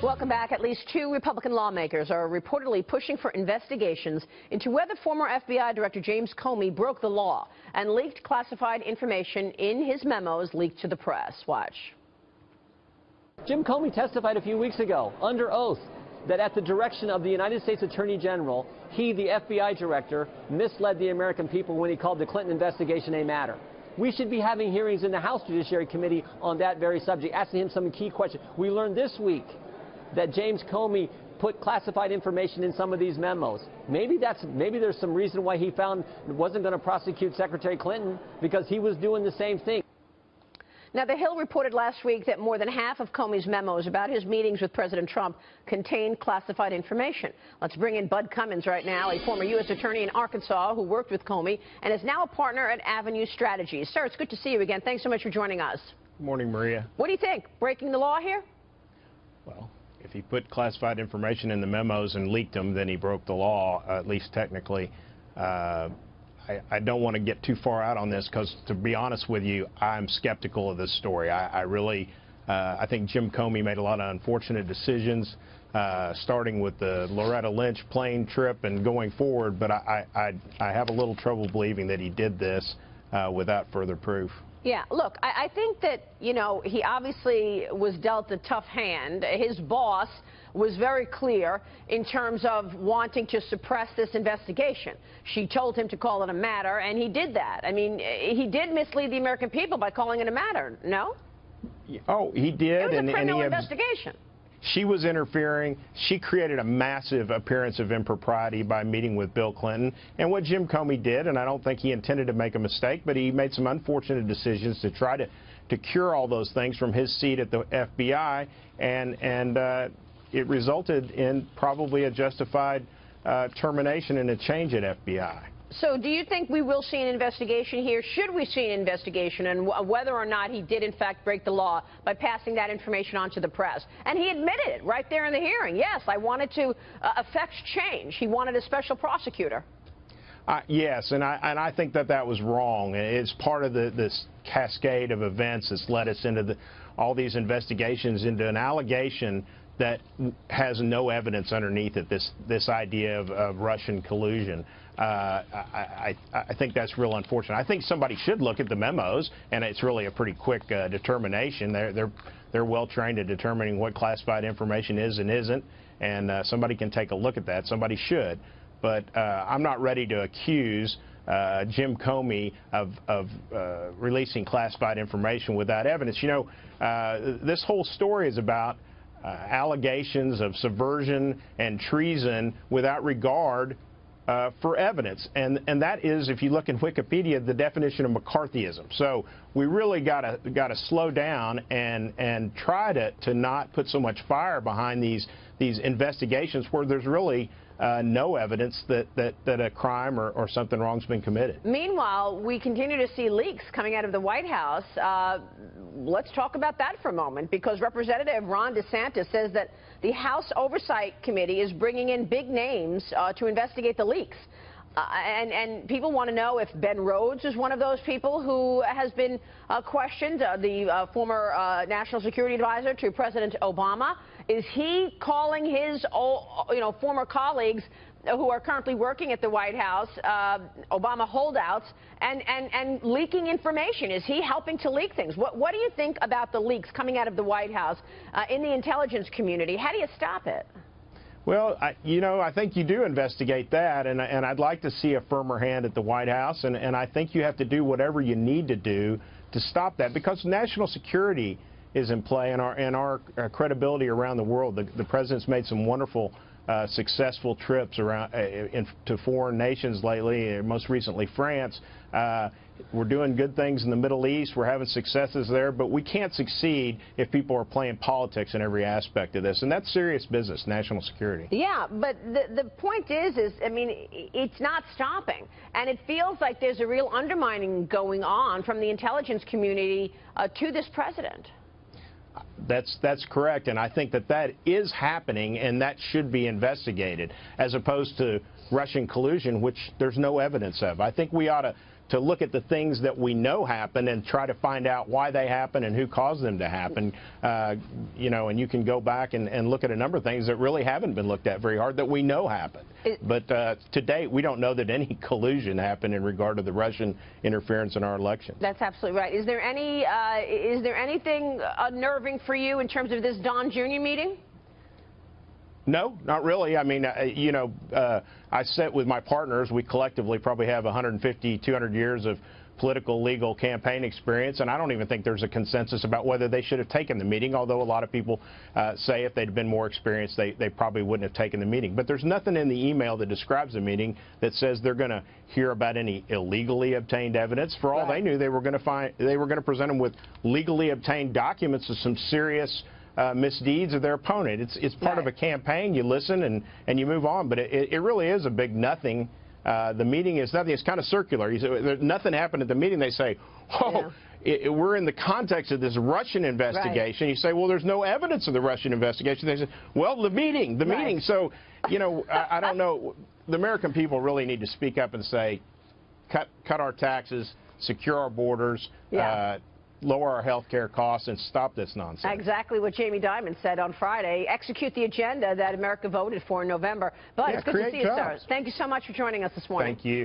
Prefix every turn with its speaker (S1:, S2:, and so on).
S1: Welcome back. At least 2 Republican lawmakers are reportedly pushing for investigations into whether former FBI Director James Comey broke the law and leaked classified information in his memos leaked to the press. Watch.
S2: Jim Comey testified a few weeks ago under oath that at the direction of the United States Attorney General, he, the FBI director, misled the American people when he called the Clinton investigation a matter. We should be having hearings in the House Judiciary Committee on that very subject, asking him some key questions. We learned this week that James Comey put classified information in some of these memos. Maybe there's some reason why he found wasn't going to prosecute Secretary Clinton, because he was doing the same thing.
S1: Now, The Hill reported last week that more than half of Comey's memos about his meetings with President Trump contained classified information. Let's bring in Bud Cummins right now, a former U.S. attorney in Arkansas who worked with Comey and is now a partner at Avenue Strategies. Sir, it's good to see you again. Thanks so much for joining us.
S3: Good morning, Maria.
S1: What do you think? Breaking the law here?
S3: Well, if he put classified information in the memos and leaked them, then he broke the law, at least technically. I don't want to get too far out on this because, to be honest with you, I'm skeptical of this story. I think Jim Comey made a lot of unfortunate decisions, starting with the Loretta Lynch plane trip and going forward, but I have a little trouble believing that he did this without further proof.
S1: Yeah, look, I think that, you know, he obviously was dealt a tough hand. His boss was very clear in terms of wanting to suppress this investigation. She told him to call it a matter, and he did that. I mean, he did mislead the American people by calling it a matter, no?
S3: Oh, he did.
S1: It was a criminal investigation.
S3: She was interfering. She created a massive appearance of impropriety by meeting with Bill Clinton. And what Jim Comey did, and I don't think he intended to make a mistake, but he made some unfortunate decisions to try to cure all those things from his seat at the FBI, and it resulted in probably a justified termination and a change at FBI.
S1: So do you think we will see an investigation here? Should we see an investigation and whether or not he did, in fact, break the law by passing that information on to the press? And he admitted it right there in the hearing. Yes, I wanted to affect change. He wanted a special prosecutor.
S3: Yes, and I think that was wrong. It's part of this cascade of events that's led us into all these investigations into an allegation that has no evidence underneath it, this idea of Russian collusion. I think that's real unfortunate. I think somebody should look at the memos, and it's really a pretty quick determination. They're well trained at determining what classified information is and isn't, and somebody can take a look at that. Somebody should. But I'm not ready to accuse Jim Comey of releasing classified information without evidence. You know, this whole story is about allegations of subversion and treason without regard for evidence, and that is, if you look in Wikipedia, the definition of McCarthyism. So we really got to slow down and try to not put so much fire behind these investigations where there's really no evidence that a crime or something wrong's been committed.
S1: Meanwhile, we continue to see leaks coming out of the White House. Let's talk about that for a moment, because Representative Ron DeSantis says that the House Oversight Committee is bringing in big names to investigate the leaks. And people want to know if Ben Rhodes is one of those people who has been questioned, the former national security advisor to President Obama. Is he calling his former colleagues who are currently working at the White House, Obama holdouts, and leaking information? Is he helping to leak things? What do you think about the leaks coming out of the White House in the intelligence community? How do you stop it?
S3: Well, I think you do investigate that, and I'd like to see a firmer hand at the White House, and I think you have to do whatever you need to do to stop that, because national security is in play, and our credibility around the world. The president's made some wonderful, successful trips around to foreign nations lately, most recently France. We're doing good things in the Middle East. We're having successes there, but we can't succeed if people are playing politics in every aspect of this, and that's serious business, national security.
S1: Yeah, but the point is, I mean, it's not stopping, and it feels like there's a real undermining going on from the intelligence community to this president.
S3: That's correct, and I think that is happening, and that should be investigated, as opposed to Russian collusion, which there's no evidence of. I think we ought to to look at the things that we know happen and try to find out why they happen and who caused them to happen. You know, and you can go back and look at a number of things that really haven't been looked at very hard that we know happened. But to date, we don't know that any collusion happened in regard to the Russian interference in our election.
S1: That's absolutely right. Is there anything unnerving for you in terms of this Don Jr. meeting?
S3: No, not really. I mean, you know, I sit with my partners. We collectively probably have 150, 200 years of political, legal campaign experience, and I don't even think there's a consensus about whether they should have taken the meeting, although a lot of people say if they'd been more experienced, they probably wouldn't have taken the meeting. But there's nothing in the email that describes the meeting that says they're going to hear about any illegally obtained evidence. For all they knew, they were going to present them with legally obtained documents of some serious misdeeds of their opponent. It's part of a campaign. You listen and you move on, but it really is a big nothing. The meeting is nothing. It's kind of circular. You say, nothing happened at the meeting. They say, oh, we're in the context of this Russian investigation. You say, well, there's no evidence of the Russian investigation. They say, well, the meeting. So, you know, I don't know. The American people really need to speak up and say, cut our taxes, secure our borders, lower our health care costs, and stop this nonsense. Exactly what Jamie Dimon said on Friday. Execute the agenda that America voted for in November. But it's good to see you, sir. Thank you so much for joining us this morning. Thank you.